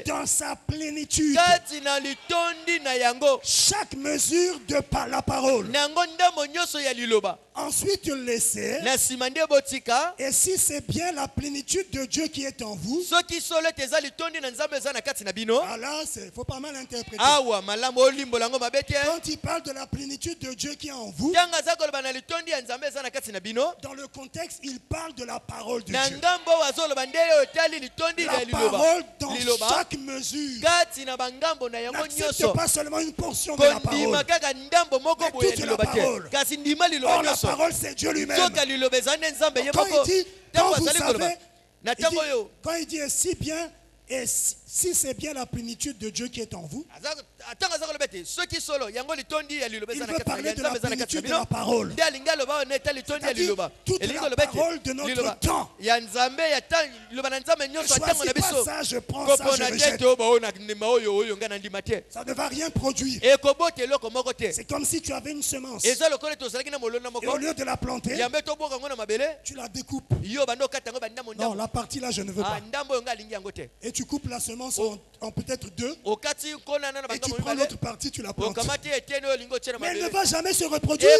dans sa plénitude. Chaque mesure de la parole. Ensuite, laissez. Et si c'est bien la plénitude de Dieu qui est en vous, alors il ne faut pas mal interpréter. Quand il parle de la plénitude de Dieu qui est en vous, dans le contexte, il parle de la parole de Dieu. La parole dans chaque mesure. N'accepte pas seulement une portion de la parole, mais toute la parole. Or, la parole, c'est Dieu lui-même. Quand il dit, quand vous savez, quand il dit si bien, et si c'est bien la plénitude de Dieu qui est en vous, il veut parler de la plénitude de la parole. C'est-à-dire toute la parole de notre temps. Ne choisis pas ça, je prends ça, je rejette. Ça ne va rien produire. C'est comme si tu avais une semence. Et au lieu de la planter, tu la découpes. Non, la partie là, je ne veux pas. Et tu coupes la semence en peut-être deux. Et tu prends l'autre partie, tu la plantes. Mais elle ne va jamais se reproduire.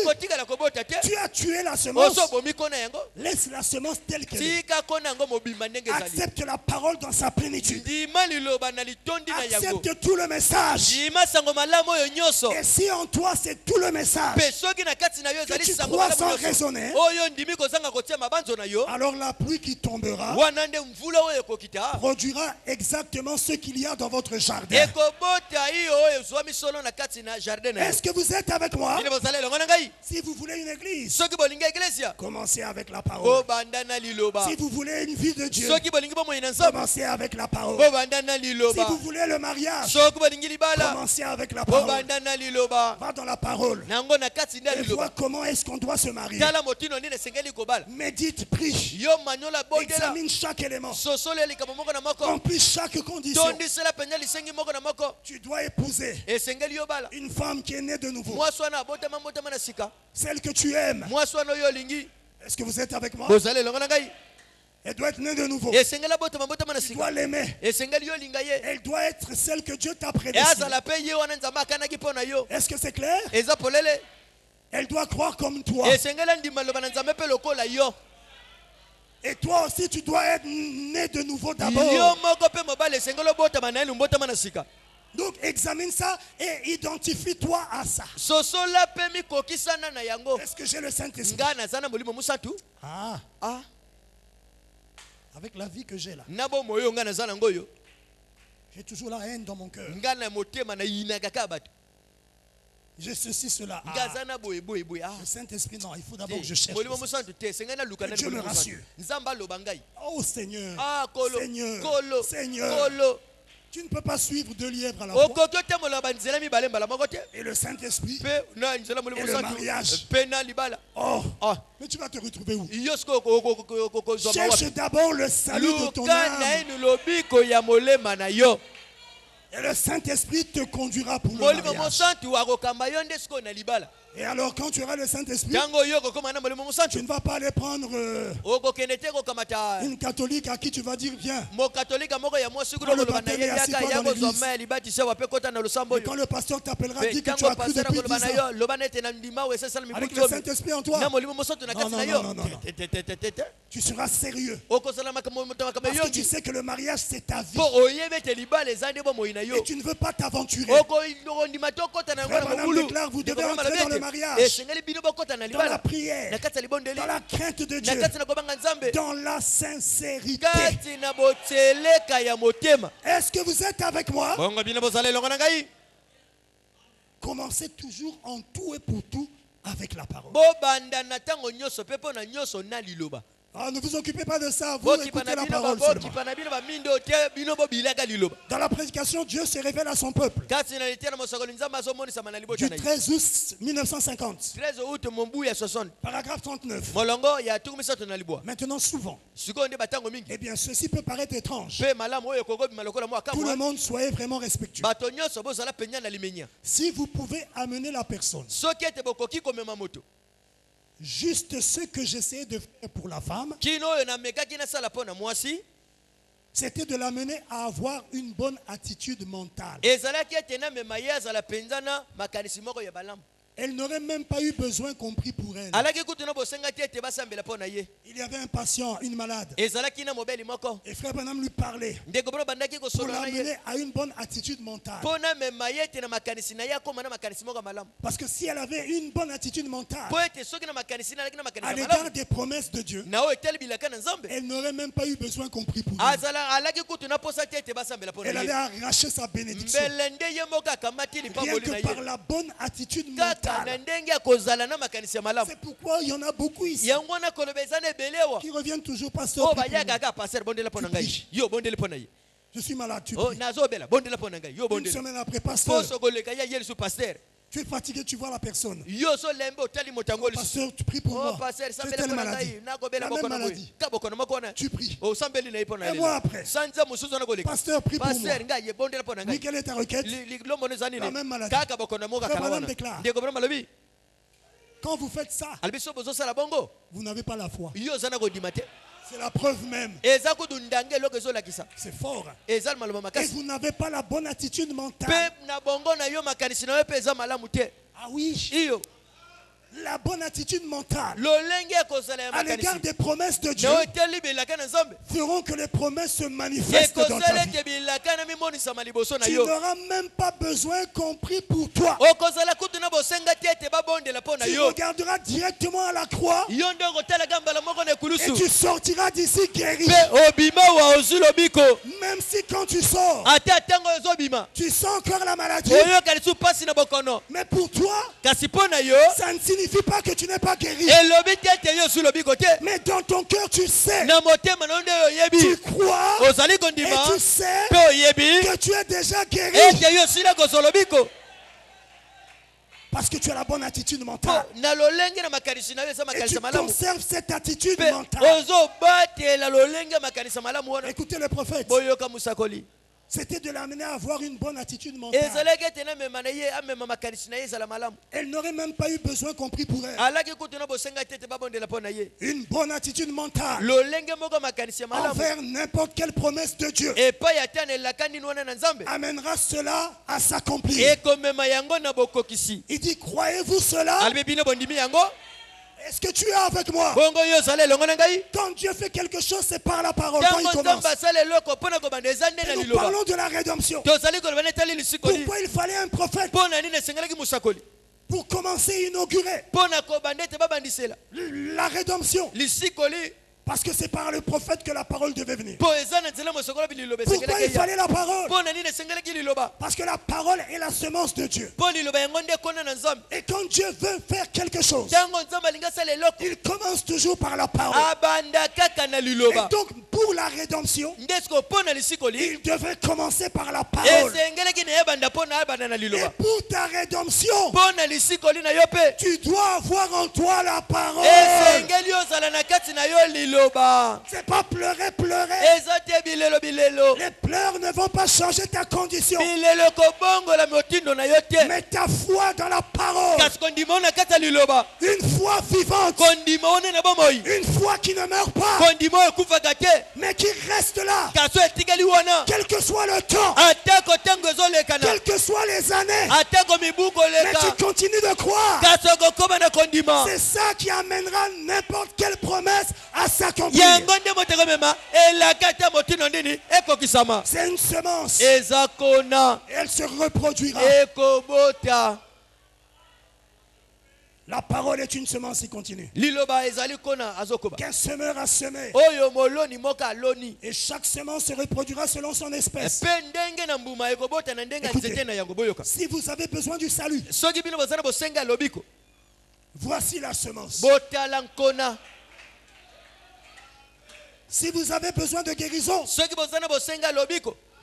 Tu as tué la semence. Laisse la semence telle qu'elle est. Accepte la parole dans sa plénitude. Accepte tout le message. Et si en toi c'est tout le message que tu crois sans raisonner, alors la pluie qui tombera produira exactement ce qu'il y a dans votre jardin. Est-ce que vous êtes avec moi? Si vous voulez une église, commencez avec la parole. Si vous voulez une vie de Dieu, commencez avec la parole. Si vous voulez le mariage, commencez avec la parole. Va dans la parole et vois comment est-ce qu'on doit se marier. Médite, prie, examine chaque élément, remplis chaque condition. Tu dois épouser une femme qui est née de nouveau, celle que tu aimes. Est-ce que vous êtes avec moi? Elle doit être née de nouveau. Tu dois l'aimer. Elle doit être celle que Dieu t'a prédestinée. Est-ce que c'est clair? Elle doit croire comme toi. Et toi aussi, tu dois être né de nouveau d'abord. Donc, examine ça et identifie-toi à ça. Est-ce que j'ai le Saint-Esprit? Ah. Avec la vie que j'ai là, j'ai toujours la haine dans mon cœur. J'ai ceci, cela. Le Saint-Esprit, non, il faut d'abord que je cherche. Que Dieu me rassure. Oh Seigneur, Seigneur, Seigneur. Tu ne peux pas suivre deux lièvres à la fois. Et le Saint-Esprit et le mariage. Oh, mais tu vas te retrouver où? Cherche d'abord le salut de ton âme. Et le Saint-Esprit te conduira pour le mariage. Et alors quand tu auras le Saint-Esprit, tu ne vas pas aller prendre une catholique à qui tu vas dire viens. Le baptême est assis toi dans l'église. Et quand le pasteur t'appellera, dis que tu as cru depuis 10 ans. Avec le Saint-Esprit en toi. Non. Tu seras sérieux. Parce que tu sais que le mariage c'est ta vie. Et tu ne veux pas t'aventurer. Frère Branham déclare, vous devez entrer dans le mariage, dans la prière, dans la crainte de Dieu, dans la sincérité. Est-ce que vous êtes avec moi? Commencez toujours en tout et pour tout avec la parole. Ah, ne vous occupez pas de ça, vous écoutez la parole seulement. Dans la prédication, Dieu se révèle à son peuple. Du 13 août 1950. Paragraphe 39. Maintenant, souvent. Eh bien, ceci peut paraître étrange. Tout le monde, soyez vraiment respectueux. Si vous pouvez amener la personne, juste ce que j'essayais de faire pour la femme, c'était de l'amener à avoir une bonne attitude mentale. Elle n'aurait même pas eu besoin qu'on prie pour elle. Il y avait un patient, une malade. Et Frère Branham lui parlait pour l'amener à une bonne attitude mentale. Parce que si elle avait une bonne attitude mentale à l'égard des promesses de Dieu, elle n'aurait même pas eu besoin qu'on prie pour elle. Elle allait arracher sa bénédiction. Rien que par la bonne attitude mentale. C'est pourquoi il y en a beaucoup ici qui reviennent toujours, pasteur. Je suis malade, tu pries. Une semaine après, pasteur. Tu es fatigué, tu vois la personne. Pasteur, tu pries pour moi. J'ai telle maladie. La même maladie. Tu pries. Et moi après. Pasteur, prie pour moi. Mais quelle est ta requête? La même maladie. Frère Branham déclare. Quand vous faites ça, vous n'avez pas la foi. C'est la preuve même. C'est fort. Et vous n'avez pas la bonne attitude mentale. Ah oui. La bonne attitude mentale à l'égard des promesses de Dieu feront que les promesses se manifestent dans ta vie. Tu n'auras même pas besoin qu'on prie pour toi. Tu regarderas directement à la croix et tu sortiras d'ici guéri. Même si quand tu sors, tu sens encore la maladie. Mais pour toi, ça ne signifie pas que tu n'es pas guéri. Mais dans ton cœur, tu sais, tu crois et tu sais que tu es déjà guéri. Parce que tu as la bonne attitude mentale. Et tu conserves cette attitude mentale. Écoutez le prophète. C'était de l'amener à avoir une bonne attitude mentale. Elle n'aurait même pas eu besoin qu'on prie pour elle. Une bonne attitude mentale envers n'importe quelle promesse de Dieu amènera cela à s'accomplir. Il dit, croyez-vous cela? Est-ce que tu es avec moi? Quand Dieu fait quelque chose, c'est par la parole. Quand il commence. Et nous parlons de la rédemption. Pourquoi il fallait un prophète pour commencer à inaugurer la rédemption? Parce que c'est par le prophète que la parole devait venir. Pourquoi il fallait la parole? Parce que la parole est la semence de Dieu. Et quand Dieu veut faire quelque chose, il commence toujours par la parole. Et donc pour la rédemption, il devait commencer par la parole. Et pour ta rédemption, tu dois avoir en toi la parole. C'est pas pleurer. Les pleurs ne vont pas changer ta condition. Mais ta foi dans la parole. Une foi vivante. Une foi qui ne meurt pas. Mais qui reste là. Quel que soit le temps. Quelles que soient les années. Mais tu continues de croire. C'est ça qui amènera n'importe quelle promesse à s'accomplir. C'est une semence. Et elle se reproduira. La parole est une semence qui continue. Qu'un semeur a semé. Et chaque semence se reproduira selon son espèce. Écoutez, si vous avez besoin du salut, voici la semence. Si vous avez besoin de guérison,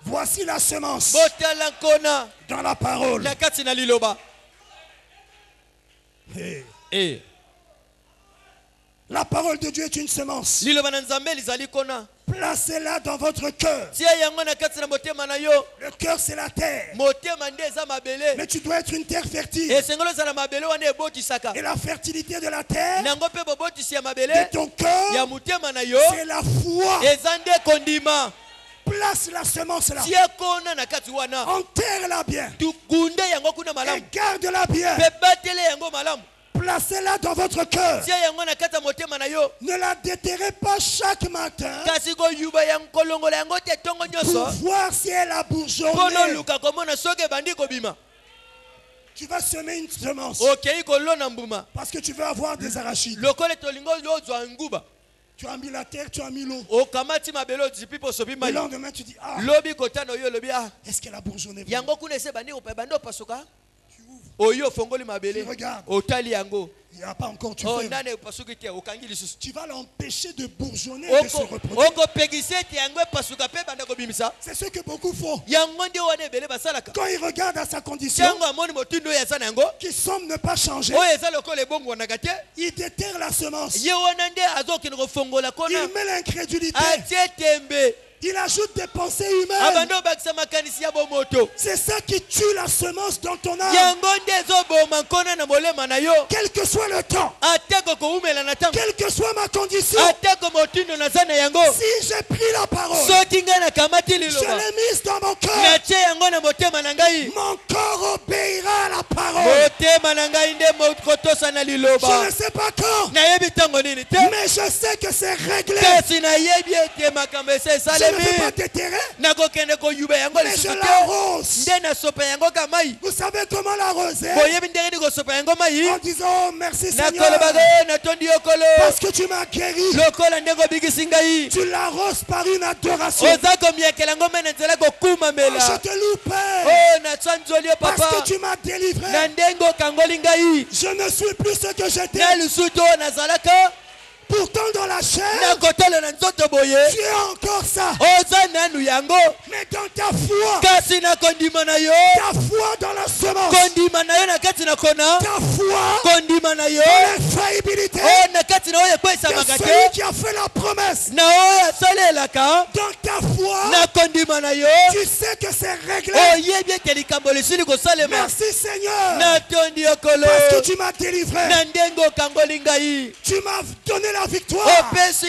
voici la semence dans la parole. Hey. La parole de Dieu est une semence. Placez-la dans votre cœur. Le cœur, c'est la terre. Mais tu dois être une terre fertile. Et la fertilité de la terre, de ton cœur, c'est la foi. Place la semence là. Enterre-la bien. Et garde-la bien. Placez-la dans votre cœur. Ne la déterrez pas chaque matin pour voir si elle a bourgeonné. Tu vas semer une semence parce que tu veux avoir des arachides. Tu as mis la terre, tu as mis l'eau. Le lendemain, tu dis, est-ce qu'elle a bourgeonné? Tu regardes. Il n'y a pas encore, tu fermes. Tu vas l'empêcher de bourgeonner et de se reproduire. C'est ce que beaucoup font. Quand ils regardent à sa condition, qui semble ne pas changer, il déterre la semence. Il met l'incrédulité. Il ajoute des pensées humaines. C'est ça qui tue la semence dans ton âme. Quel que soit le temps, quelle que soit ma condition, si j'ai pris la parole, je l'ai mise dans mon cœur, mon corps obéira à la parole. Je ne sais pas quand, mais je sais que c'est réglé. Je ne peux pas déterrer, mais je l'arrose. Vous savez comment l'arroser? En disant, oh, merci Seigneur, parce que tu m'as guéri. Tu l'arroses par une adoration. Oh, je te loue, Père, parce que tu m'as délivré. Je ne suis plus ce que j'étais. Pourtant dans la chair, tu es encore ça. Mais dans ta foi, ta foi dans la semence, ta foi dans l'infaillibilité de celui qui a fait la promesse, dans ta foi, tu sais que c'est réglé. Merci Seigneur, parce que tu m'as délivré. Tu m'as donné la victoire sur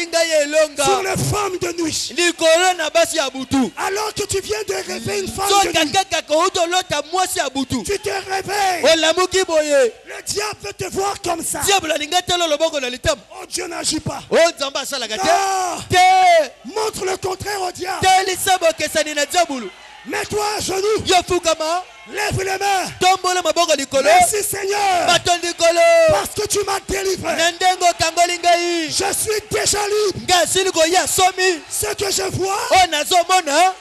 les femmes de nuit. Alors que tu viens de rêver une femme de nuit, tu te réveilles. Le diable veut te voir comme ça. Oh, Dieu n'agit pas. Non. Montre le contraire au diable. Mets-toi à genoux. Lève les mains. Merci Seigneur, parce que tu m'as délivré. Je suis déjà libre. Ce que je vois,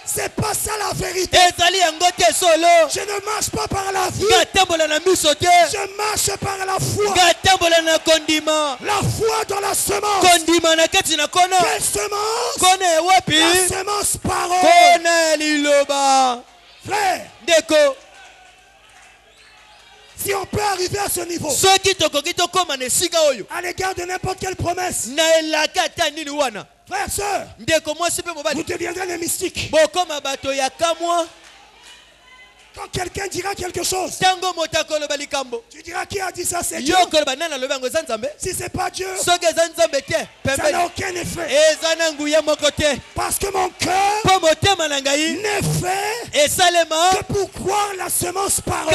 c'est pas ça la vérité. Je ne marche pas par la vue, je marche par la foi. La foi dans la semence. Quelle semence? La semence parole. Frère, si on peut arriver à ce niveau, à l'égard de n'importe quelle promesse, frère, sœur, vous deviendrez des mystiques. Quand quelqu'un dira quelque chose, tu diras qui a dit ça, c'est Dieu. Si ce n'est pas Dieu, ça n'a aucun effet. Parce que mon cœur n'est fait que pour croire la semence parole.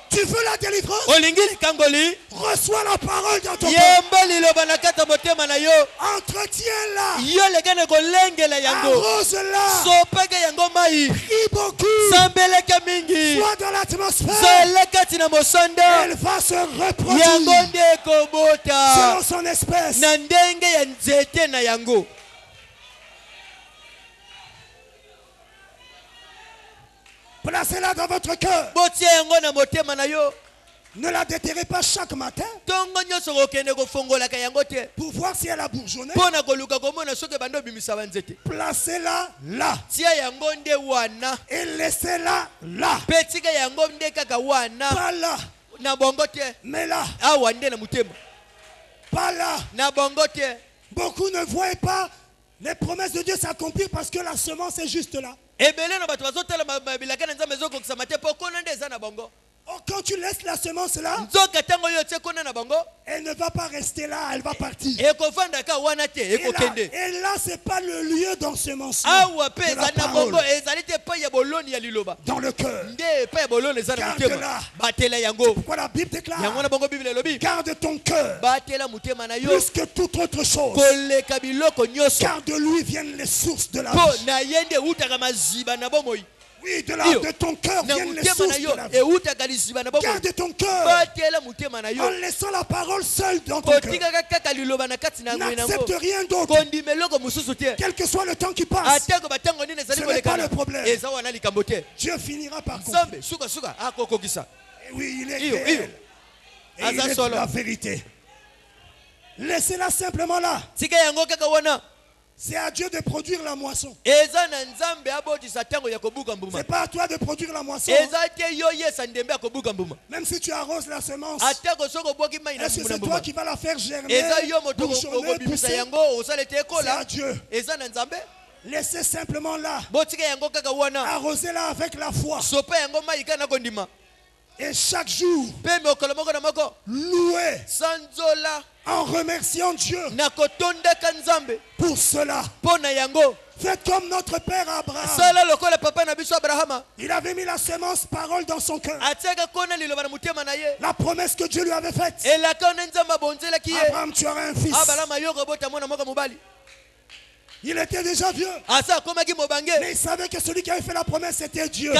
Tu veux la délivrance? Reçois la parole dans ton cœur. Entretiens-la. Arrose-la. Prie beaucoup. Sois dans l'atmosphère. Elle va se reproduire selon son espèce. Placez-la dans votre cœur. Ne la déterrez pas chaque matin pour voir si elle a bourgeonné. Placez-la là et laissez-la là. Pas là, mais là. Pas là. Beaucoup ne voient pas les promesses de Dieu s'accomplir parce que la semence est juste là. Quand tu laisses la semence là, elle ne va pas rester là, elle va partir. Et là, ce n'est pas le lieu d'ensemencement de la parole. Dans le cœur. Garde là. Pourquoi la Bible déclare? Garde ton cœur. Plus que toute autre chose. Car de lui viennent les sources de la vie. Oui, de ton cœur viennent les sources de la vie. Garde ton cœur en laissant la parole seule dans ton cœur. N'accepte rien d'autre. Quel que soit le temps qui passe, ce n'est pas le problème. Dieu finira par comprendre. Oui, il est réel. Et il est la vérité. Laissez-la simplement là. C'est à Dieu de produire la moisson. C'est pas à toi de produire la moisson. Même si tu arroses la semence, est-ce que c'est toi qui vas la faire germer, bourgeonner, pousser? C'est à Dieu. Laissez simplement là. Arrosez-la avec la foi. Et chaque jour, louez en remerciant Dieu pour cela. Faites comme notre père Abraham. Il avait mis la semence parole dans son cœur. La promesse que Dieu lui avait faite. Abraham, tu auras un fils. Il était déjà vieux. Mais il savait que celui qui avait fait la promesse était Dieu.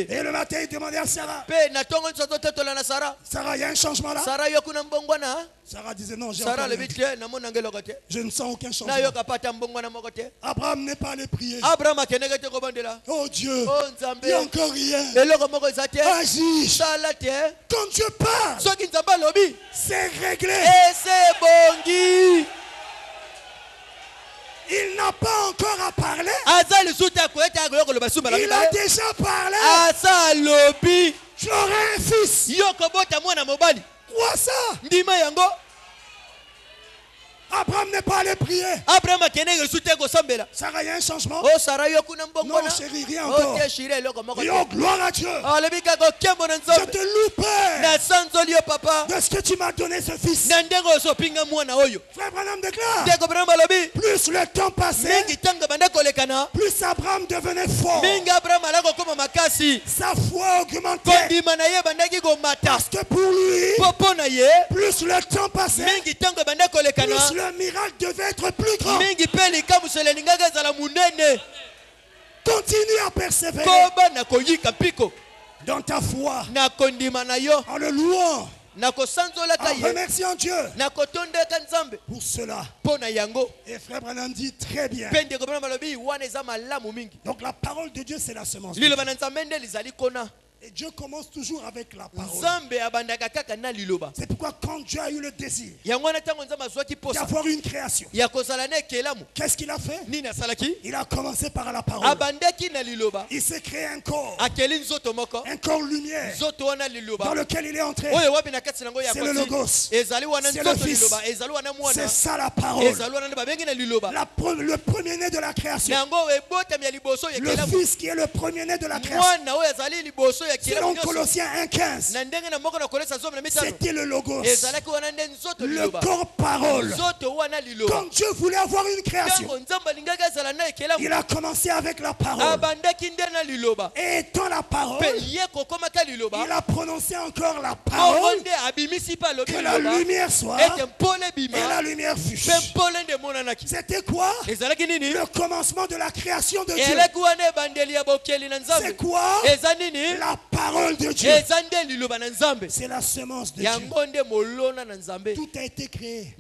Et le matin, il demandait à Sarah. Sarah, il y a un changement là. Sarah disait non, je ne sens aucun changement. Abraham n'est pas allé prier. Oh Dieu, il n'y a encore rien. Agis. Quand Dieu parle, c'est réglé. Il n'a pas encore à parler. Il a déjà parlé. J'aurai un fils. Quoi ça? Abraham n'est pas allé prier. Sarah, il y a un changement. Non, chérie, rien encore. Oh, gloire à Dieu. Je te loue, Père, de ce que tu m'as donné ce fils. Frère Branham déclare, plus le temps passait, plus Abraham devenait fort. Sa foi augmentait. Parce que pour lui, plus le temps passait, plus le miracle devait être plus grand. Continue à persévérer dans ta foi, en le louant, en remerciant Dieu pour cela. Et Frère Branham dit très bien. Donc la parole de Dieu, c'est la semence. Et Dieu commence toujours avec la parole. C'est pourquoi quand Dieu a eu le désir d'avoir une création, qu'est-ce qu'il a fait? Il a commencé par la parole. Il s'est créé un corps lumière dans lequel il est entré. C'est le Logos, c'est le Fils, c'est ça la parole. Le premier-né de la création, le Fils qui est le premier-né de la création. Selon Colossiens 1,15, c'était le Logos, le corps parole. Quand Dieu voulait avoir une création, il a commencé avec la parole. Et étant la parole, il a prononcé encore la parole, que la lumière soit, et la lumière fut. C'était quoi? Le commencement de la création de Dieu. C'est quoi? La parole de Dieu. C'est la semence de Dieu. Tout a été créé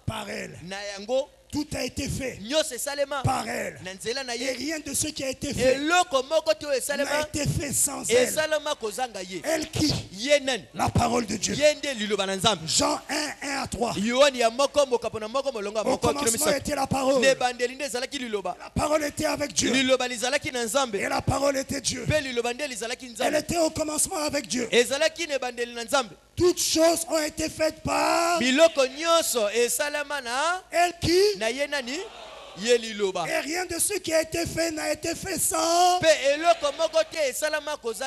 par elle. Tout a été fait par elle. Et rien de ce qui a été fait n'a été fait sans elle. Elle qui? La parole de Dieu. Jean 1, 1-3. Au commencement était la parole. La parole était avec Dieu. Et la parole était Dieu. Elle était au commencement avec Dieu. Toutes choses ont été faites par elle qui? Et rien de ce qui a été fait n'a été fait sans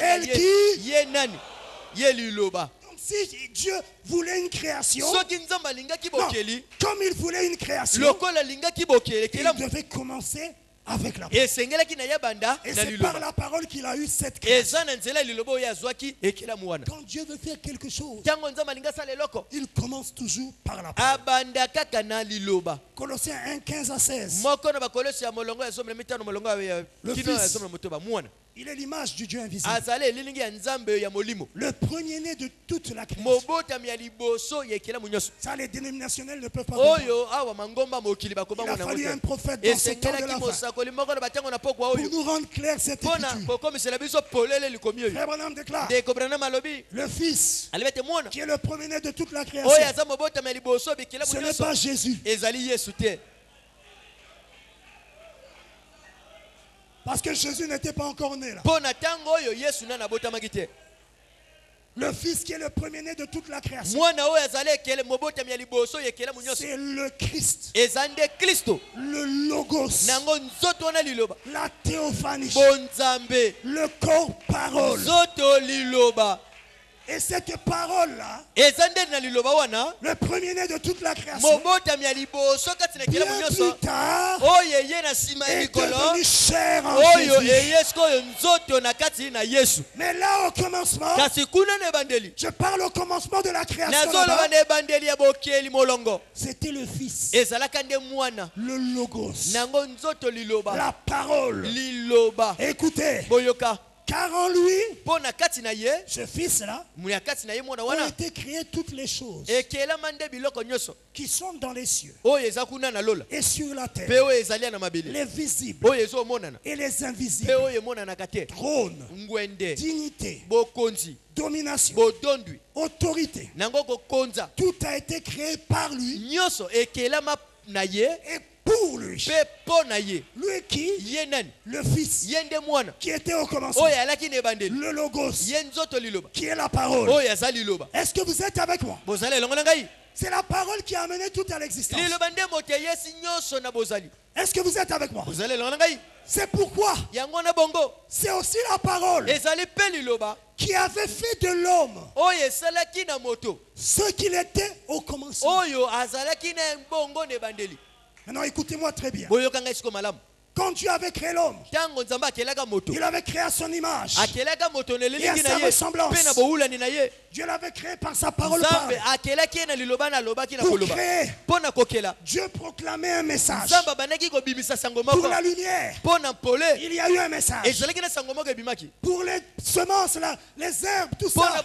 elle qui. Donc si Dieu voulait une création, non, comme il voulait une création, il devait commencer avec la parole. Et c'est par la parole qu'il a eu cette création. Quand Dieu veut faire quelque chose, il commence toujours par la parole. Colossiens 1, 15 à 16. Le Fils, il est l'image du Dieu invisible. Le premier-né de toute la création. Ça, les dénominationnels ne peuvent pas comprendre. Il a fallu un prophète dans ce temps de la fin pour nous rendre clair cette écriture. Frère Branham déclare, le Fils, qui est le premier-né de toute la création, ce n'est pas Jésus. Parce que Jésus n'était pas encore né là. Le Fils qui est le premier-né de toute la création, c'est le Christ, le Logos, la théophanie, le corps parole. Et cette parole-là, le premier-né de toute la création, bien plus tard, est devenu chair en Jésus. Mais là, au commencement, je parle au commencement de la création. C'était le Fils, le Logos, la parole. Écoutez, car en lui, ce Fils-là, ont été créées toutes les choses qui sont dans les cieux et sur la terre, les visibles et les invisibles, trône, dignité, domination, autorité. Tout a été créé par lui et pour lui. Lui qui, le Fils, qui était au commencement, le Logos, qui est la parole. Est-ce que vous êtes avec moi? C'est la parole qui a amené tout à l'existence. Est-ce que vous êtes avec moi? C'est pourquoi c'est aussi la parole qui avait fait de l'homme ce qu'il était au commencement. Maintenant, écoutez-moi très bien. Quand Dieu avait créé l'homme, il avait créé à son image et à sa ressemblance. Dieu l'avait créé par sa parole. Pour créer, Dieu proclamait un message. Pour la lumière, il y a eu un message. Pour les semences, les herbes, tout ça,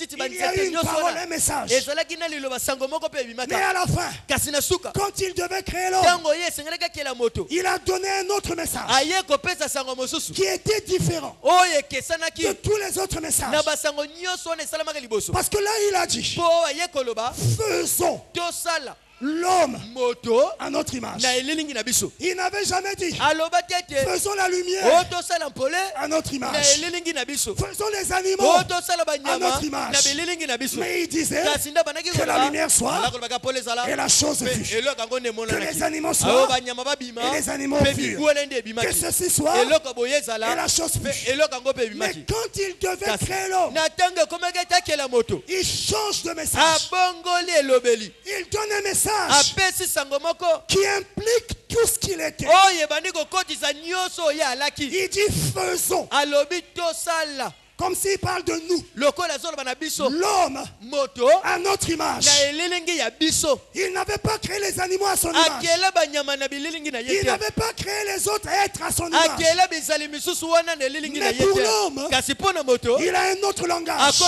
il y a eu une parole, un message. Mais à la fin, quand il devait créer l'homme, il a donné un autre message qui était différent de tous les autres messages. Parce que là il a dit, faisons l'homme à notre image. Il n'avait jamais dit, faisons la lumière à notre image, faisons les animaux à notre image. Mais il disait que la lumière soit et la chose fut, que les animaux soient et les animaux furent, que ceci soit et la chose fut. Mais quand il devait créer l'homme, il change de message. Il donne un message qui implique tout ce qu'il était. Il dit faisons. Comme s'il parle de nous. L'homme à notre image. Il n'avait pas créé les animaux à son image. Il n'avait pas créé les autres êtres à son image. Mais pour l'homme, il a un autre langage.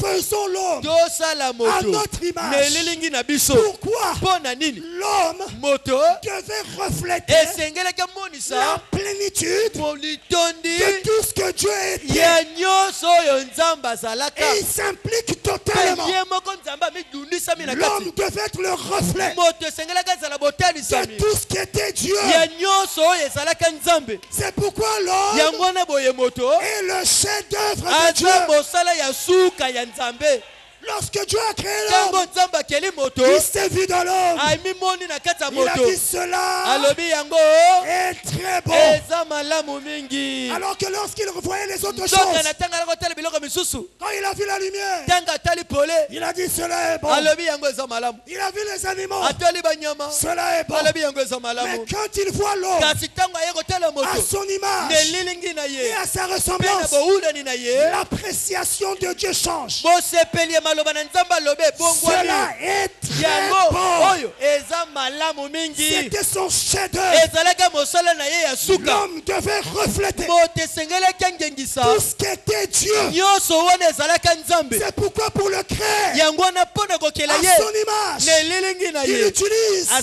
Faisons l'homme à notre image. Pourquoi? L'homme devait refléter la plénitude de tout ce que Dieu était. Et il s'implique totalement. L'homme devait être le reflet de tout ce qui était Dieu. C'est pourquoi l'homme est le chef-d'œuvre de Dieu. Lorsque Dieu a créé l'homme, il s'est vu dans l'homme. Il a dit cela est très bon. Alors que lorsqu'il revoyait les autres choses, quand il a vu la lumière, il a dit cela est bon. Il a vu les animaux, cela est bon. Mais quand il voit l'homme à son image et à sa ressemblance, l'appréciation de Dieu change. Cela est très bon. C'était son chef-d'œuvre. L'homme devait refléter tout ce qu'était Dieu. C'est pourquoi pour le créer à son image, il utilise un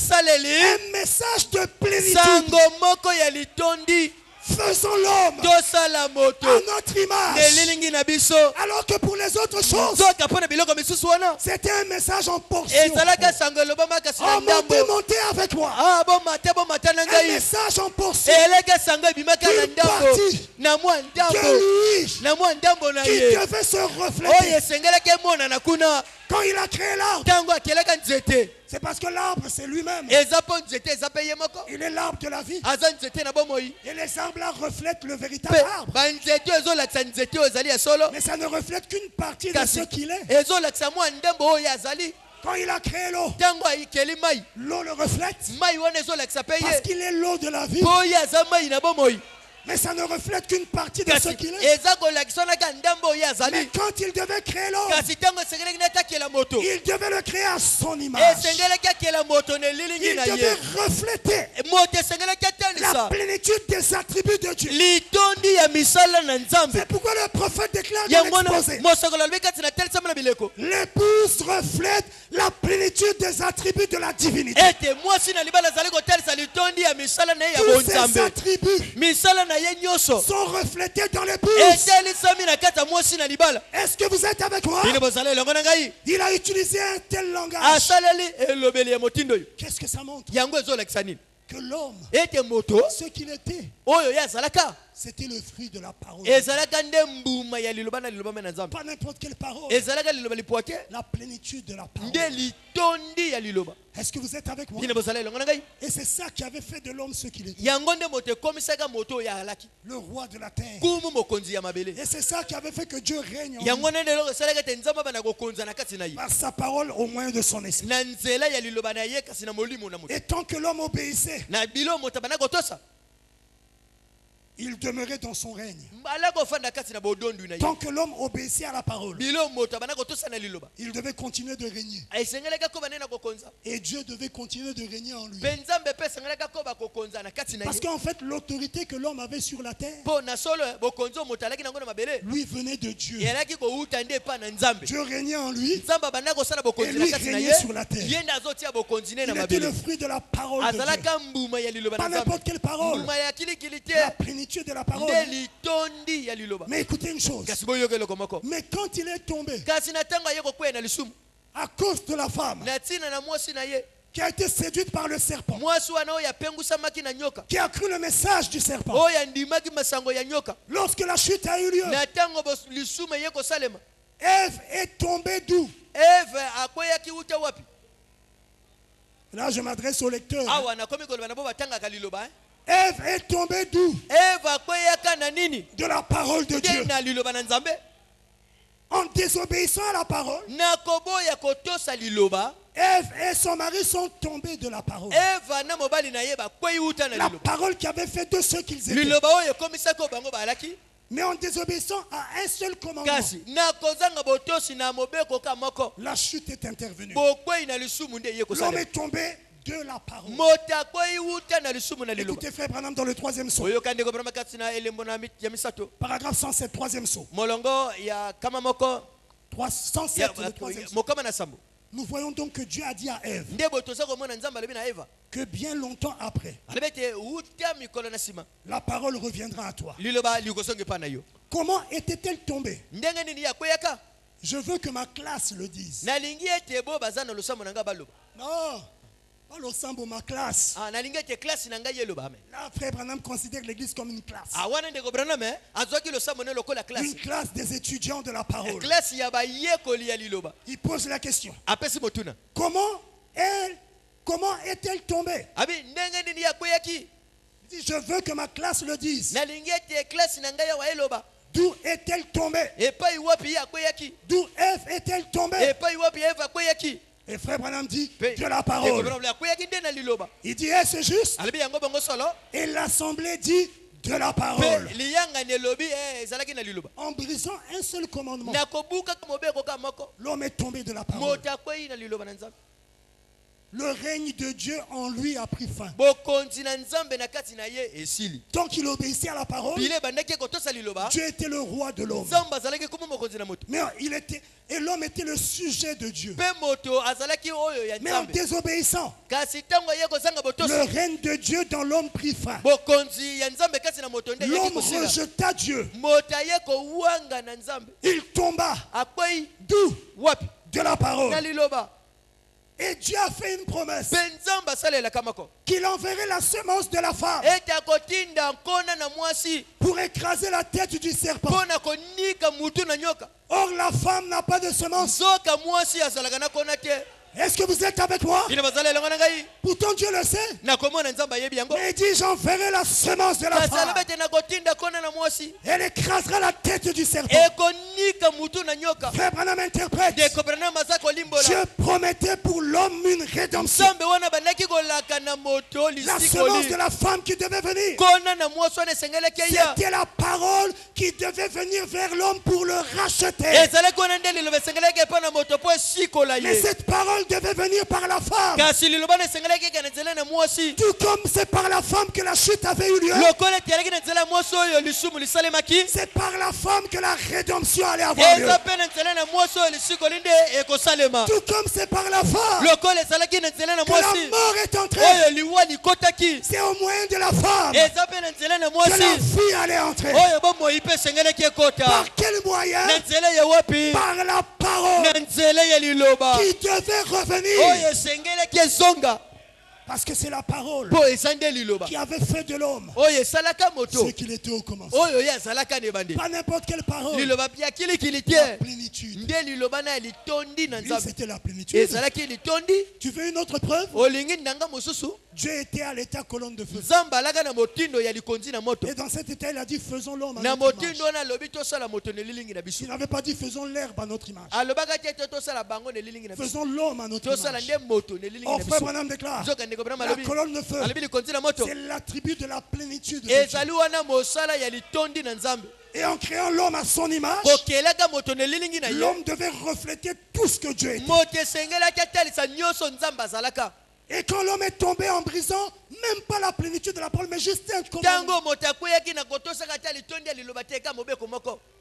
message de plénitude. Faisons l'homme à notre image. Alors que pour les autres choses, c'était un message en portion. Oh, montez avec moi. Un message en portion. Une partie de lui qui devait se refléter. Quand il a créé l'arbre, c'est parce que l'arbre c'est lui-même. Il est l'arbre de la vie. Et les arbres là reflètent le véritable arbre. Mais ça ne reflète qu'une partie de ce qu'il est. Quand il a créé l'eau, l'eau le reflète parce qu'il est l'eau de la vie. Mais ça ne reflète qu'une partie de ce qu'il est. Mais quand il devait créer l'homme, il devait le créer à son image. Il devait refléter la plénitude des attributs de Dieu. C'est pourquoi le prophète déclare dans l'exposé: l'épouse reflète la plénitude des attributs de la divinité. Tous ces attributs sont reflétés dans l'épouse. Est-ce que vous êtes avec moi? Il a utilisé un tel langage. Qu'est-ce que ça montre? Que l'homme, ce qu'il était, c'était le fruit de la parole. Pas n'importe quelle parole. La plénitude de la parole. Est-ce que vous êtes avec moi? Et c'est ça qui avait fait de l'homme ce qu'il était. Le roi de la terre. Et c'est ça qui avait fait que Dieu règne en lui. Par sa parole au moyen de son esprit. Et tant que l'homme obéissait, il demeurait dans son règne. Tant que l'homme obéissait à la parole, il devait continuer de régner. Et Dieu devait continuer de régner en lui. Parce qu'en fait, l'autorité que l'homme avait sur la terre lui venait de Dieu. Dieu régnait en lui et lui régnait sur la terre. Il était le fruit de la parole de Dieu. Pas n'importe quelle parole. La plénitude de la parole. Mais écoutez une chose. Mais quand il est tombé à cause de la femme qui a été séduite par le serpent, qui a cru le message du serpent, lorsque la chute a eu lieu, Ève est tombée d'où? Là je m'adresse au lecteur. Ève est tombée d'où? De la parole de Dieu. En désobéissant à la parole, Ève et son mari sont tombés de la parole. La parole qui avait fait de ceux qu'ils étaient. Mais en désobéissant à un seul commandement, la chute est intervenue. L'homme est tombé de la parole. Écoutez frère Branham dans le 3e saut. Paragraphe 107, 3e saut. 107, le 3e saut. Nous voyons donc que Dieu a dit à Ève que bien longtemps après, la parole reviendra à toi. Comment était-elle tombée? Je veux que ma classe le dise. Non. Au sein de ma classe. Là, frère Branham considère l'église comme une classe. Une classe des étudiants de la parole. Il pose la question. Comment est-elle tombée? Il dit, je veux que ma classe le dise. D'où est-elle tombée? D'où est-elle tombée? Et frère Branham dit de la parole. Il dit, est-ce juste? Et l'assemblée dit de la parole. En brisant un seul commandement, l'homme est tombé de la parole. Le règne de Dieu en lui a pris fin. Tant qu'il obéissait à la parole, Dieu était le roi de l'homme. Mais l'homme était le sujet de Dieu. Mais en désobéissant, le règne de Dieu dans l'homme prit fin. L'homme rejeta Dieu. Il tomba. D'où? De la parole. Et Dieu a fait une promesse qu'il enverrait la semence de la femme pour écraser la tête du serpent. Or la femme n'a pas de semence. Est-ce que vous êtes avec moi? Pourtant Dieu le sait. Mais il dit, j'enverrai la semence de la femme. Elle écrasera la tête du serpent. Frère Branham interprète. Dieu promettait pour l'homme une rédemption. La semence de la femme qui devait venir. C'était la parole qui devait venir vers l'homme pour le racheter. Mais cette parole devait venir par la femme. Tout comme c'est par la femme que la chute avait eu lieu, c'est par la femme que la rédemption allait avoir lieu. Tout comme c'est par la femme que la mort est entrée, c'est au moyen de la femme que la vie allait entrer. Par quel moyen? Par la parole qui devait revenir. Parce que c'est la parole qui avait fait de l'homme ce qu'il était au commencement. Pas n'importe quelle parole. La plénitude. C'était la plénitude. Tu veux une autre preuve? Dieu était à l'état colonne de feu. Et dans cet état, il a dit, faisons l'homme à notre image. Il n'avait pas dit, faisons l'herbe à notre image. Faisons l'homme à notre image. Or, frère Branham déclare, la colonne de feu, c'est l'attribut de la plénitude de Dieu. Et en créant l'homme à son image, l'homme devait refléter tout ce que Dieu était. Et quand l'homme est tombé en brisant, même pas la plénitude de la parole, mais juste un commandement.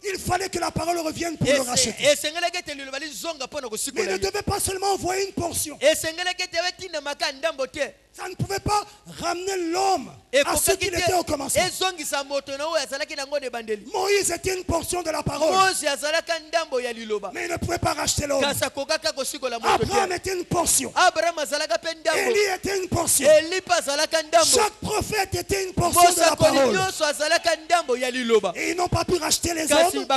Il fallait que la parole revienne pour le racheter. Mais il ne devait pas seulement envoyer une portion. Ça ne pouvait pas ramener l'homme à ce qu'il était au commencement. Moïse était une portion de la parole. Mais il ne pouvait pas racheter l'homme. Abraham était une portion. Élie était une portion. Chaque prophète était une portion de la parole. Et ils n'ont pas pu racheter les hommes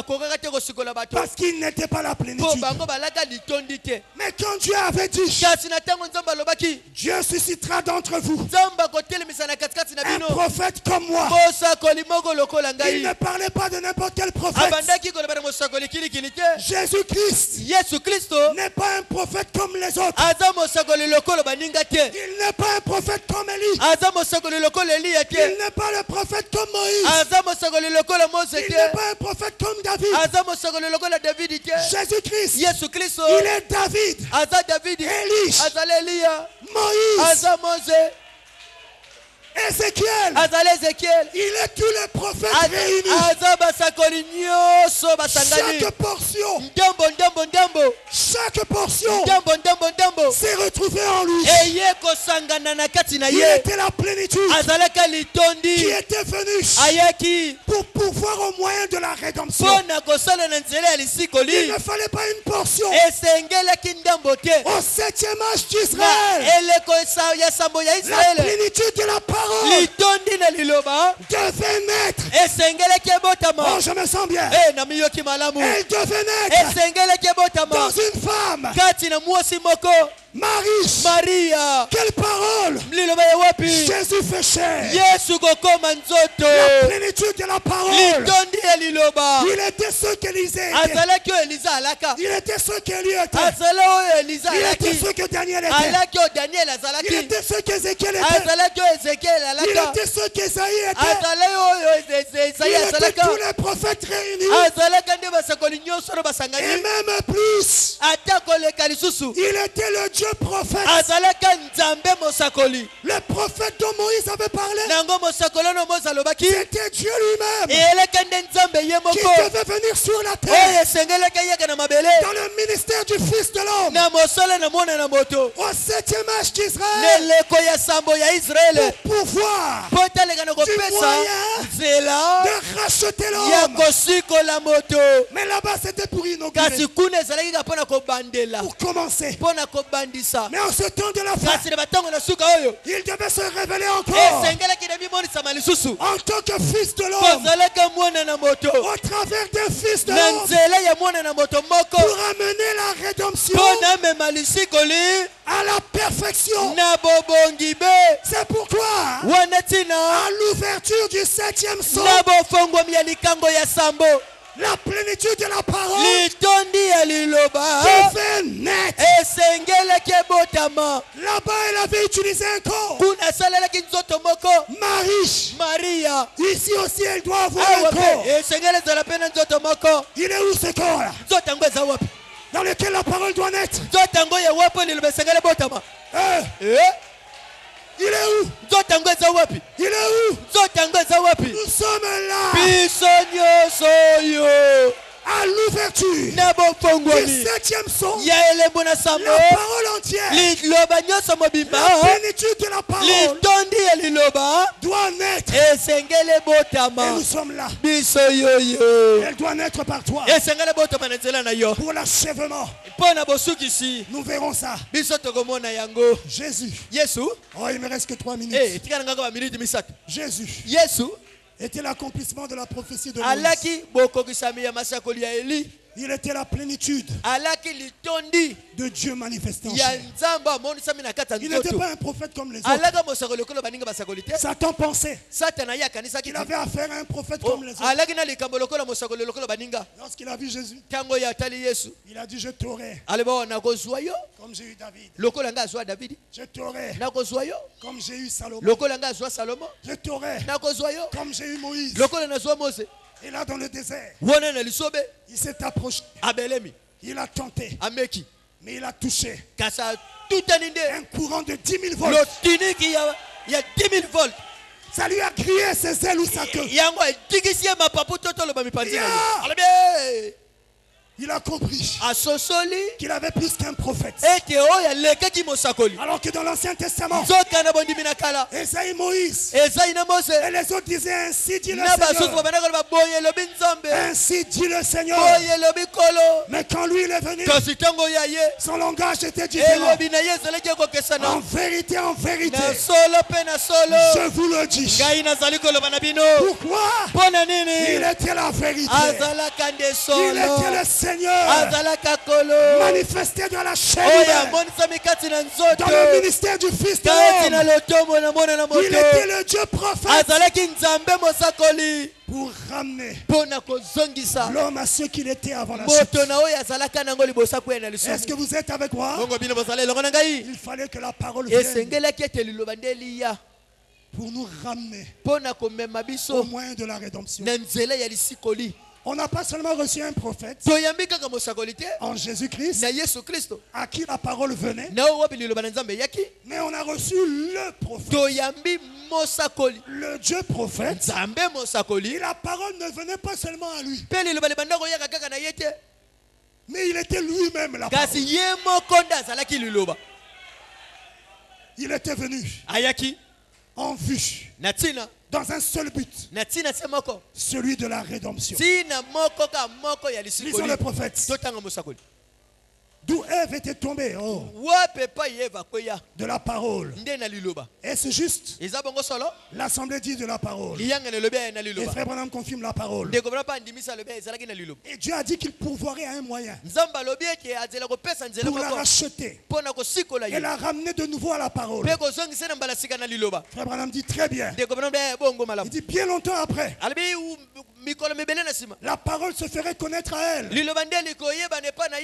parce qu'ils n'étaient pas la plénitude. Mais quand Dieu avait dit, Dieu suscitera d'entre vous un prophète comme moi. Il ne parlait pas de n'importe quel prophète. Jésus-Christ n'est pas un prophète comme les autres. Il n'est pas un prophète comme Élie. Il n'est pas le prophète comme Moïse. Il n'est pas un prophète comme David. Jésus-Christ, il est David, Élie, Moïse. Ézéchiel. Il est tous les prophètes réunis. Chaque portion s'est retrouvée en lui. Il était la plénitude qui était venue pour pouvoir au moyen de la rédemption. Il ne fallait pas une portion. Au 7e âge d'Israël, la plénitude de la parole devait naître. Oh, je me sens bien. Elle devait naître dans une femme. Maria. Quelle parole. Jésus fait chair. La plénitude de la parole. Il était ce qu'Élisée était. Il était ce qu'Élie était. Il était ce que Daniel était. Il était ce qu'Ézéchiel était. Il était ce qu'Ésaïe était. Il était tous les prophètes réunis. Et même plus. Il était le Dieu prophète. Le prophète dont Moïse avait parlé, c'était Dieu lui-même qui devait venir sur la terre dans le ministère du Fils de l'homme au 7e âge d'Israël pour pouvoir du moyen de racheter l'homme. Mais là-bas c'était pour inaugurer, pour commencer. Mais en ce temps de la fin, il devait se révéler encore en tant que fils de l'homme, au travers d'un fils de l'homme, pour amener la rédemption à la perfection. C'est pourquoi à l'ouverture du 7e psaume, la plénitude de la parole devait naître. Là-bas, elle avait utilisé un corps. Maria. Ici aussi, elle doit avoir un corps. Il est où ce corps-là? Dans lequel la parole doit naître. Il est où? Il est où? Nous sommes là. À l'ouverture du 7e psaume, la parole entière, la plénitude de la parole doit naître. Et nous sommes là. Elle doit naître par toi. Pour l'achèvement, nous verrons ça. Jésus. Oh, il me reste que 3 minutes. Jésus était l'accomplissement de la prophétie de Moïse. Il était la plénitude de Dieu manifesté en chair. Il n'était pas un prophète comme les autres. Satan pensait qu'il avait affaire à un prophète comme les autres. Lorsqu'il a vu Jésus, il a dit: je t'aurai comme j'ai eu David. Je t'aurai comme j'ai eu Salomon. Je t'aurai comme j'ai eu Moïse. Et là dans le désert, il s'est approché. Il a tenté. Mais il a touché un courant de 10 000 volts. Ça lui a crié ses ailes ou sa queue. Il a compris qu'il avait plus qu'un prophète. Alors que dans l'Ancien Testament, Esaïe, Moïse et les autres disaient: ainsi dit le Seigneur. Ainsi dit le Seigneur. Mais quand lui il est venu, son langage était différent. En vérité, je vous le dis. Pourquoi? Il était la vérité. Il était le Seigneur manifesté dans la chair humaine, dans le ministère du Fils de l'homme. Il était le Dieu prophète pour ramener l'homme à ce qu'il était avant la chute. Est-ce que vous êtes avec moi? Il fallait que la parole vienne pour nous ramener au moyen de la rédemption. On n'a pas seulement reçu un prophète en Jésus-Christ à qui la parole venait, mais on a reçu le prophète, le Dieu prophète, et la parole ne venait pas seulement à lui, mais il était lui-même la parole. Il était venu en vue, dans un seul but, celui de la rédemption. Lisons le prophète. D'où Ève était tombée de la parole. Est-ce juste? L'assemblée dit de la parole. Et Frère Branham confirme la parole. Et Dieu a dit qu'il pourvoirait à un moyen pour la racheter et la ramener de nouveau à la parole. Frère Branham dit très bien. Il dit bien longtemps après, la parole se ferait connaître à elle.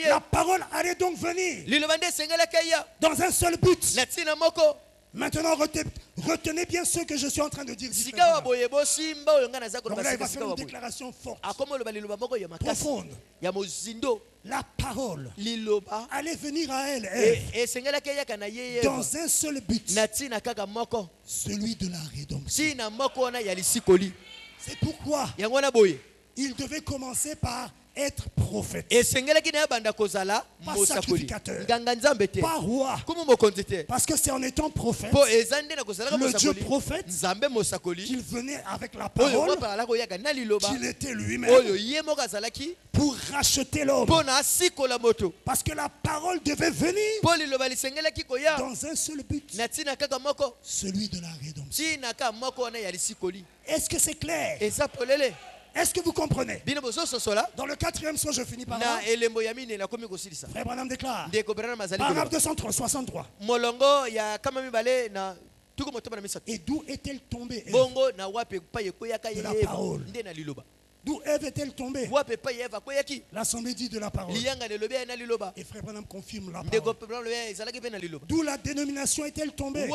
La parole allait donc venir dans un seul but. Maintenant, retenez bien ce que je suis en train de dire. Donc là, il va faire une déclaration forte, profonde. La parole allait venir à elle, dans un seul but, celui de la rédemption. C'est pourquoi il devait commencer par être prophète, pas sacrificateur, pas roi, parce que c'est en étant prophète, le Dieu prophète, qu'il venait avec la parole, qu'il était lui-même pour racheter l'homme, parce que la parole devait venir dans un seul but, celui de la rédemption. Est-ce que c'est clair? Est-ce que vous comprenez? Dans le 4e son, je finis par là. Frère Branham déclare, paragraphe 263. Et d'où est-elle tombée, Ève? De la parole. D'où Ève est-elle tombée? L'assemblée dit de la parole. Et Frère Branham confirme la parole. D'où la dénomination est-elle tombée?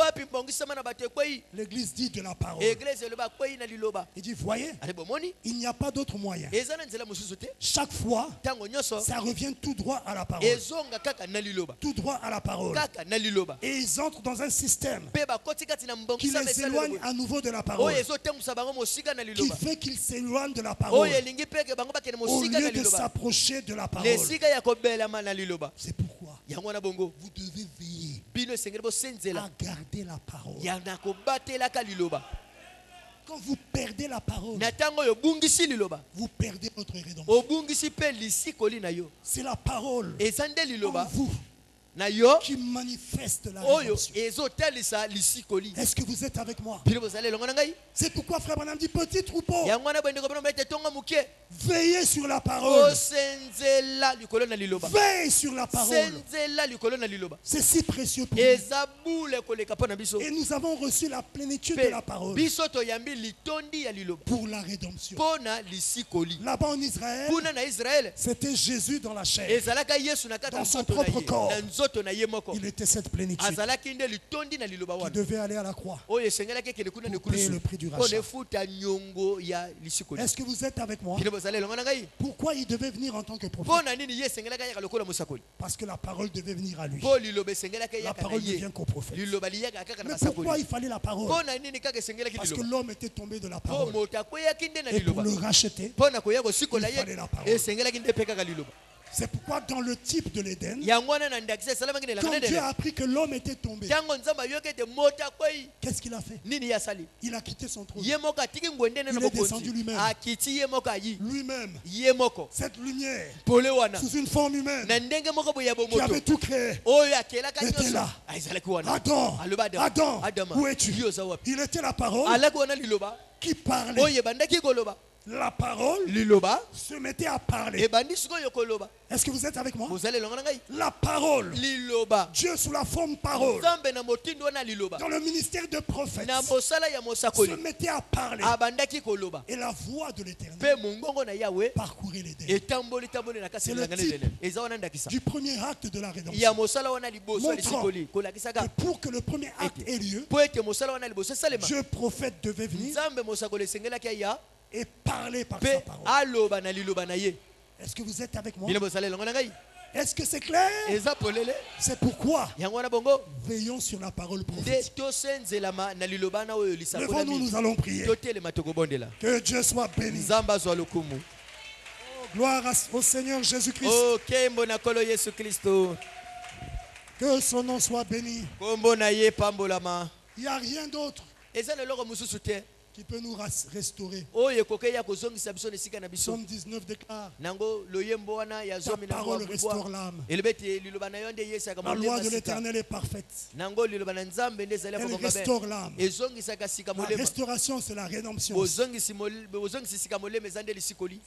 L'église dit de la parole. Il dit, voyez, il n'y a pas d'autre moyen. Chaque fois, ça revient tout droit à la parole. Tout droit à la parole. Et ils entrent dans un système qui les éloigne à nouveau de la parole, qui fait qu'ils s'éloignent de la parole au lieu de s'approcher de la parole. C'est pourquoi vous devez veiller à garder la parole. Quand vous perdez la parole, vous perdez votre rédemption. C'est la parole en vous qui manifeste la rédemption. Est-ce que vous êtes avec moi? C'est pourquoi Frère Branham dit, petit troupeau, veillez sur la parole. Veillez sur la parole. C'est si précieux pour nous. Et nous avons reçu la plénitude de la parole pour la rédemption. Là-bas en Israël, c'était Jésus dans la chair, dans son propre corps. Il était cette plénitude qui devait aller à la croix pour payer le prix du rachat. Est-ce que vous êtes avec moi? Pourquoi il devait venir en tant que prophète? Parce que la parole devait venir à lui. La parole ne vient qu'au prophète. Mais pourquoi il fallait la parole? Parce que l'homme était tombé de la parole. Et pour le racheter, il fallait la parole. C'est pourquoi dans le type de l'Éden, quand Dieu a appris que l'homme était tombé, qu'est-ce qu'il a fait? Il a quitté son trône. Il est descendu lui-même. Lui-même. Cette lumière, sous une forme humaine, qui avait tout créé, était là. Adam, où es-tu? Il était la parole qui parlait. La parole se mettait à parler. Est-ce que vous êtes avec moi? La parole, Dieu sous la forme parole, dans le ministère de prophète, se mettait à parler. Et la voix de l'Éternel parcourait les terres. C'est le type du premier acte de la rédemption, montrant que pour que le premier acte ait lieu, Dieu prophète devait venir et parler par sa parole. Est-ce que vous êtes avec moi? Est-ce que c'est clair? C'est pourquoi veillons sur la parole prophétique. Levons-nous, nous allons prier. Que Dieu soit béni. Oh, gloire au Seigneur Jésus-Christ. Que son nom soit béni. Il n'y a rien d'autre qui peut nous restaurer. Psaume 19 déclare: ta parole restaure l'âme. La loi de l'Éternel est parfaite. Elle restaure l'âme. La restauration, c'est la rédemption. Et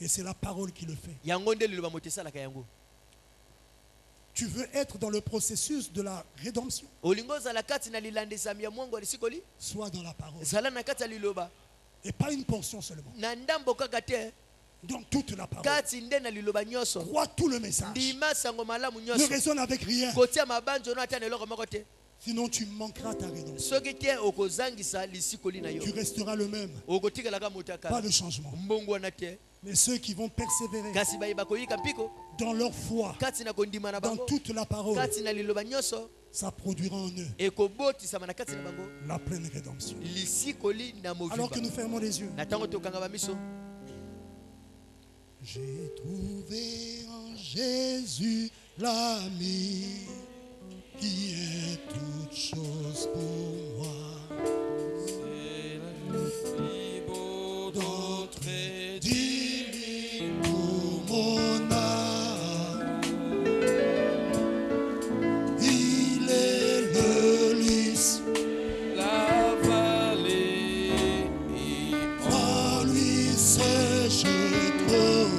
c'est la parole qui le fait. Tu veux être dans le processus de la rédemption? Sois dans la parole. Et pas une portion seulement. Dans toute la parole. Crois tout le message. Ne raisonne avec rien. Sinon tu manqueras ta rédemption. Tu resteras le même. Pas de changement. Mais ceux qui vont persévérer dans leur foi, dans toute la parole, ça produira en eux la pleine rédemption. Alors que nous fermons les yeux. J'ai trouvé en Jésus l'ami qui est toute chose pour moi. C'est le plus beau d'entrée divine pour mon âme. Il est le lys, la vallée, en lui c'est je trouve.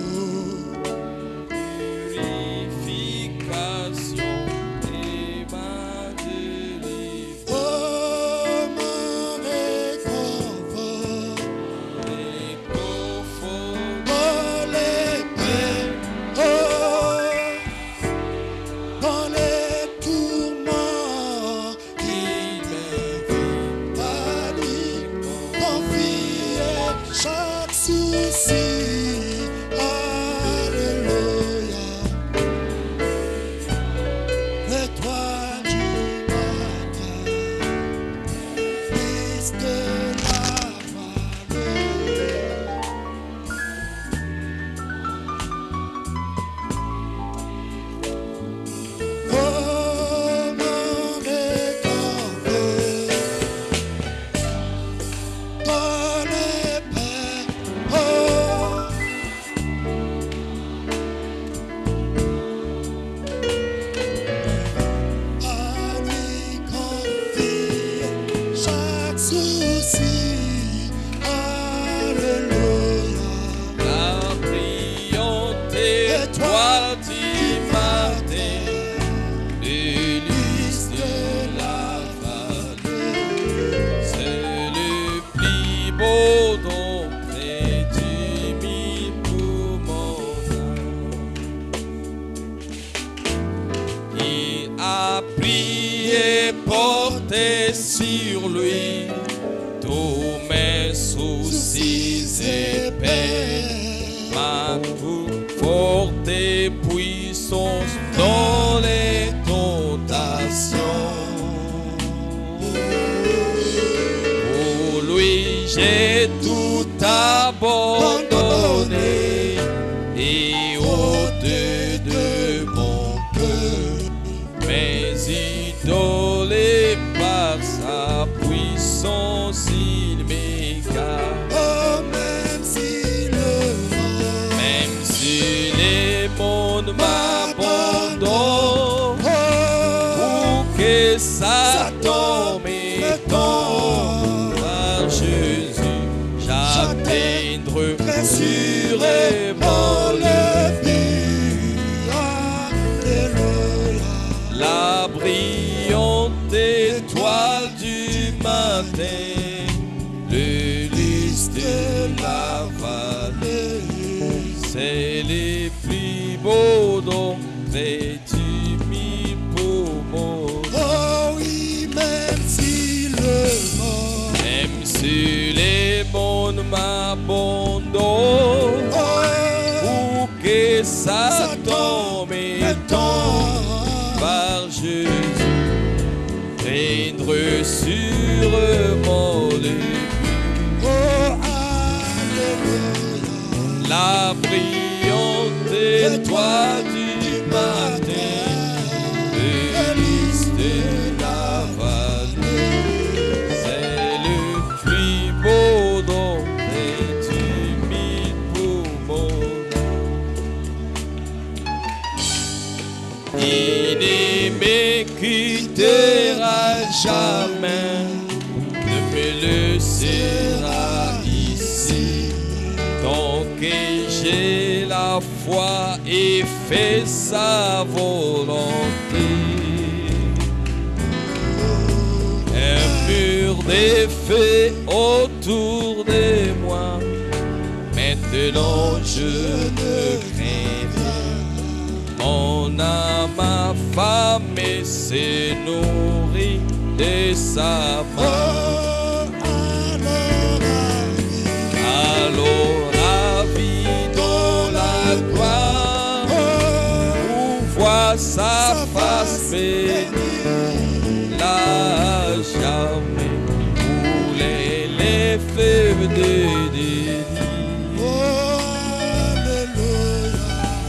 Sur lui tous mes soucis épais, ma forte puissance dans les tentations. Pour lui j'ai tout abandonné et au-dessus de mon cœur mes idoles. Par sa puissance, il m'écarte. Oh, même si les mondes m'abandonnent, ou que Satan m'étend, par Jésus, j'atteindrai sûrement le but. Alléluia. La brillante étoile du matin, le lys de la vallée, c'est les plus beaux dons que tu mis pour moi. Oh oui, même si le monde m'abandonne, Satan m'étend par Jésus, règne sur mon début. Oh, alléluia. La brillante étoile du matin, délice de la vallée, c'est le plus beau don et timide pour mon âme. Il ne me quittera jamais, ne me laissera ici, tant que j'ai la foi et fais sa volonté. Un mur de feu autour de moi, maintenant je ne crains rien. Mon âme affamée se nourrit de sa main. Alors la vie dans la gloire, pour voir sa face bénie, la jamais pour les feux de déni.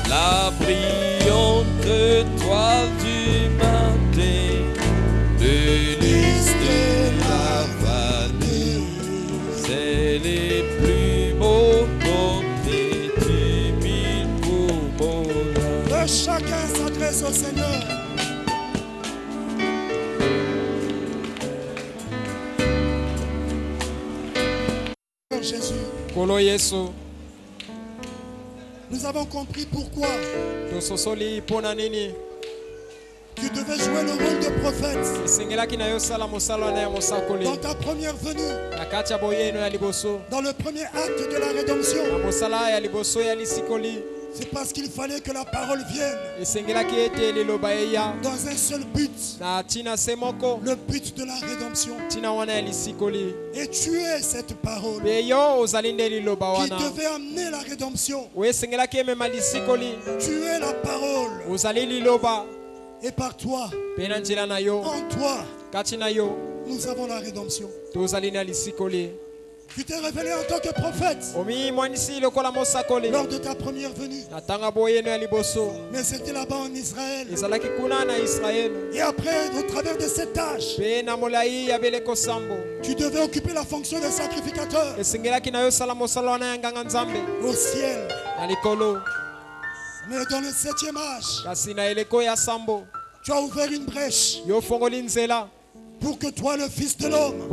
La brillante étoile du matin, délice de la vallée, c'est les plus beaux côtés du mille pour mon âme. Que chacun s'adresse au Seigneur. Jésus. Nous avons compris pourquoi tu devais jouer le rôle de prophète dans ta première venue, dans le premier acte de la rédemption. C'est parce qu'il fallait que la parole vienne dans un seul but, le but de la rédemption. Et tu es cette parole qui devait amener la rédemption. Tu es la parole. Et par toi, en toi, nous avons la rédemption. Tu t'es révélé en tant que prophète lors de ta première venue. Mais c'était là-bas en Israël. Et après, au travers de cet âge, tu devais occuper la fonction de sacrificateur au ciel. Mais dans le 7e âge, tu as ouvert une brèche pour que toi, le Fils de l'homme,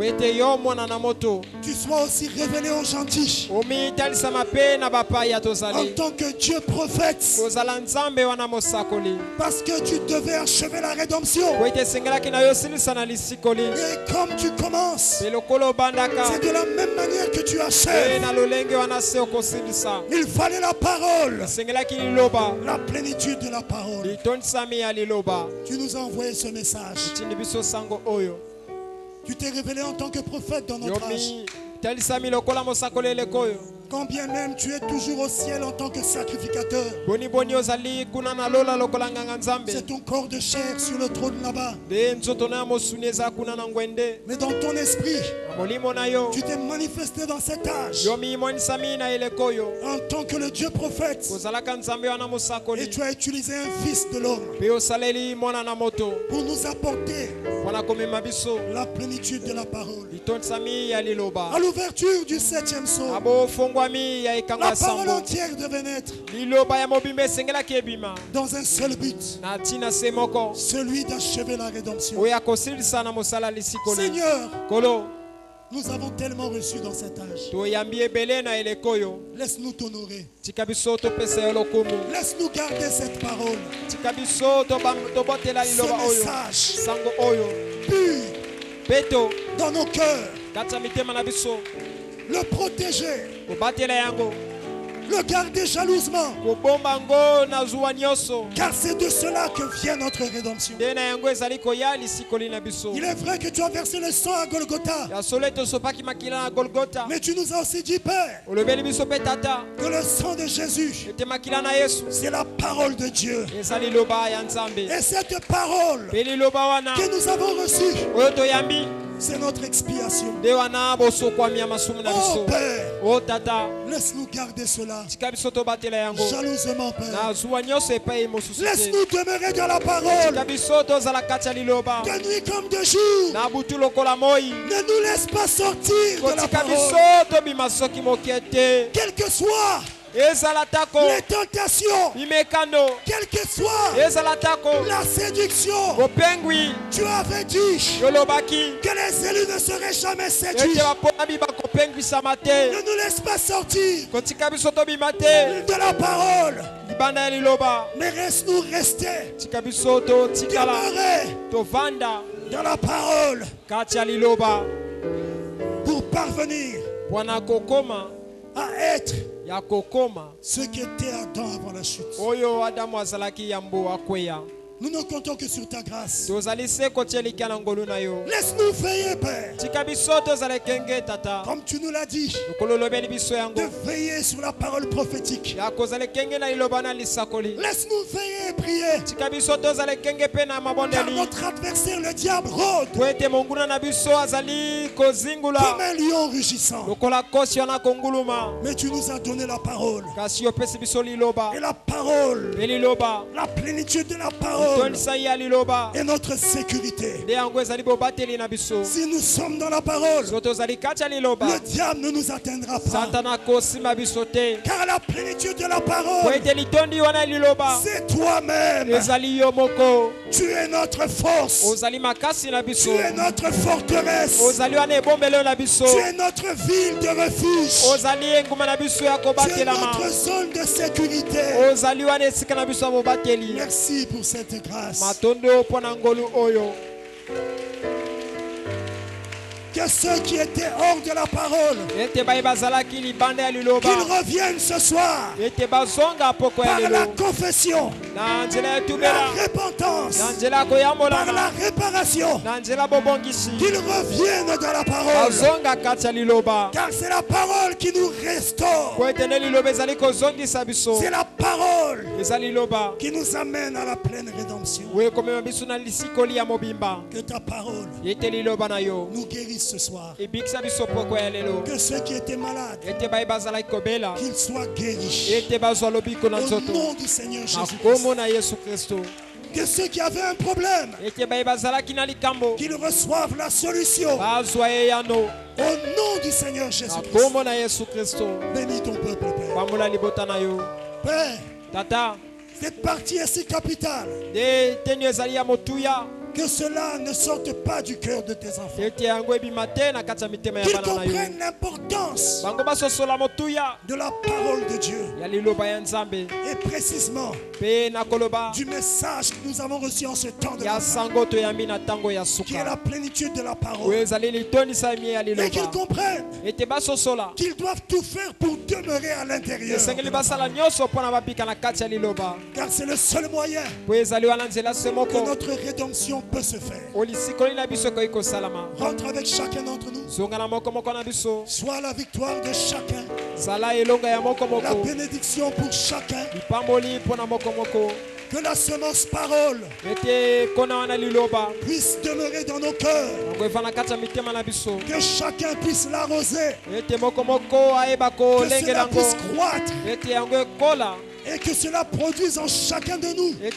tu sois aussi révélé aux gentils en tant que Dieu prophète, parce que tu devais achever la rédemption. Et comme tu commences, c'est de la même manière que tu achèves. Il fallait la parole, la plénitude de la parole. Tu nous as envoyé ce message. Tu t'es révélé en tant que prophète dans notre âge. Quand bien même tu es toujours au ciel en tant que sacrificateur, c'est ton corps de chair sur le trône là-bas. Mais dans ton esprit, tu t'es manifesté dans cet âge en tant que le Dieu prophète. Et tu as utilisé un fils de l'homme pour nous apporter la plénitude de la parole. À l'ouverture du 7e psaume, la parole entière devait naître dans un seul but, celui d'achever la rédemption. Seigneur, nous avons tellement reçu dans cet âge. Laisse-nous t'honorer. Laisse-nous garder cette parole, ce message pur dans nos cœurs, le protéger Le garder jalousement. Car c'est de cela que vient notre rédemption. Il est vrai que tu as versé le sang à Golgotha. Mais tu nous as aussi dit, Père, que le sang de Jésus, c'est la parole de Dieu. Et cette parole que nous avons reçue, c'est notre expiation. Oh Père, laisse-nous garder cela jalousement, Père. Laisse-nous demeurer dans la parole de nuit comme de jour. Ne nous laisse pas sortir de la parole. Quel que soit les tentations, quelle que soit la séduction, tu avais dit que les élus ne seraient jamais séduits. Ne nous laisse pas sortir de la parole, mais laisse-nous rester demeurer dans la parole pour parvenir à être ce qu'était Adam avant la chute. Nous ne comptons que sur ta grâce. Laisse-nous veiller, Père. Comme tu nous l'as dit, de veiller sur la parole prophétique. Laisse-nous veiller et prier. Car notre adversaire, le diable, rôde comme un lion rugissant. Mais tu nous as donné la parole. Et la parole, la plénitude de la parole, et notre sécurité. Si nous sommes dans la parole, le diable ne nous atteindra pas. Car la plénitude de la parole, c'est toi-même. Tu es notre force. Tu es notre forteresse. Tu es notre ville de refuge. Tu es notre zone de sécurité. Merci pour cette grâce. Que ceux qui étaient hors de la parole, qu'ils reviennent ce soir par la confession, la repentance, par la réparation, qu'ils reviennent dans la parole, car c'est la parole qui nous restaure. C'est la parole qui nous amène à la pleine rédemption. Que ta parole nous guérisse ce soir. Que ceux qui étaient malades, qu'ils soient guéris au nom du Seigneur Jésus-Christ. Que ceux qui avaient un problème, qu'ils reçoivent la solution au nom du Seigneur Jésus-Christ. Bénis ton peuple, Père. Père, cette partie est si capitale. Que cela ne sorte pas du cœur de tes enfants. Qu'ils comprennent l'importance de la parole de Dieu. Et précisément du message que nous avons reçu en ce temps de la fin, qui est la plénitude de la parole. Et qu'ils comprennent qu'ils doivent tout faire pour demeurer à l'intérieur. Car c'est le seul moyen que notre rédemption peut se faire. Rentre avec chacun d'entre nous. Sois la victoire de chacun, la bénédiction pour chacun. Que la semence parole puisse demeurer dans nos cœurs. Que chacun puisse l'arroser. Que cela puisse croître. Et que cela produise en chacun de nous le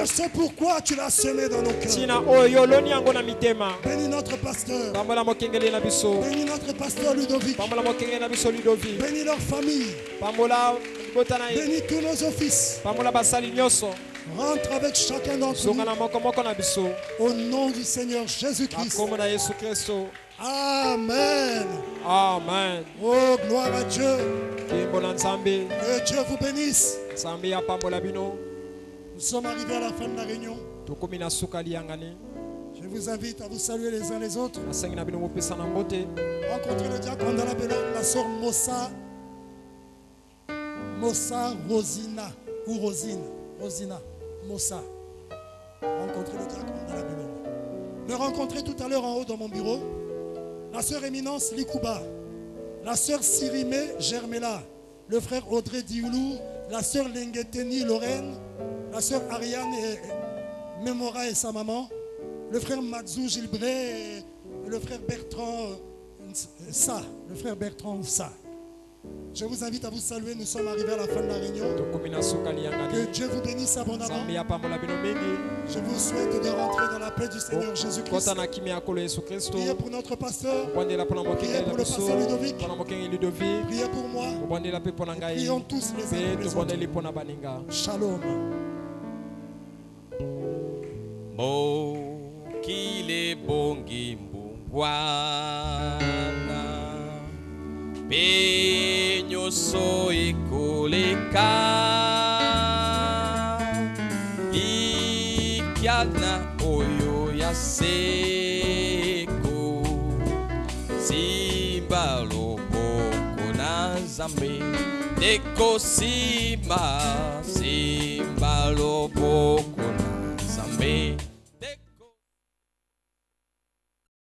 ce pourquoi tu l'as semé dans nos cœurs. Bénis notre pasteur. Bénis notre pasteur Ludovic. Bénis leur famille. Bénis tous nos offices. Rentre avec chacun d'entre nous au nom du Seigneur Jésus-Christ. Amen. Amen. Oh, gloire à Dieu. Que Dieu vous bénisse. Nous sommes arrivés à la fin de la réunion. Je vous invite à vous saluer les uns les autres. Rencontrez le diacre dans la sœur Mossa Mossa Rosina ou Rosina, Mossa. Rencontrer le diacre Mandala Bilongo. Me rencontrer tout à l'heure en haut dans mon bureau la sœur Éminence Likouba, la sœur Sirimé Germela, le frère Audrey Dioulou, la sœur Lengeteni Lorraine, la sœur Ariane et Memora et sa maman, le frère Madzou Gilbret et le frère Bertrand Sa, le frère Bertrand Sa. Je vous invite à vous saluer, nous sommes arrivés à la fin de la réunion. Que Dieu vous bénisse abondamment. Je vous souhaite de rentrer dans la paix du Seigneur Jésus-Christ. Priez pour notre pasteur. Priez pour le pasteur Ludovic. Priez pour moi. Et prions tous les uns pour les autres. Shalom. Mokile bongi mbwana Peño soy koleka Ikiana oyo ya seko Simba loboko na Nzambe Deko simba Simba loboko na Nzambe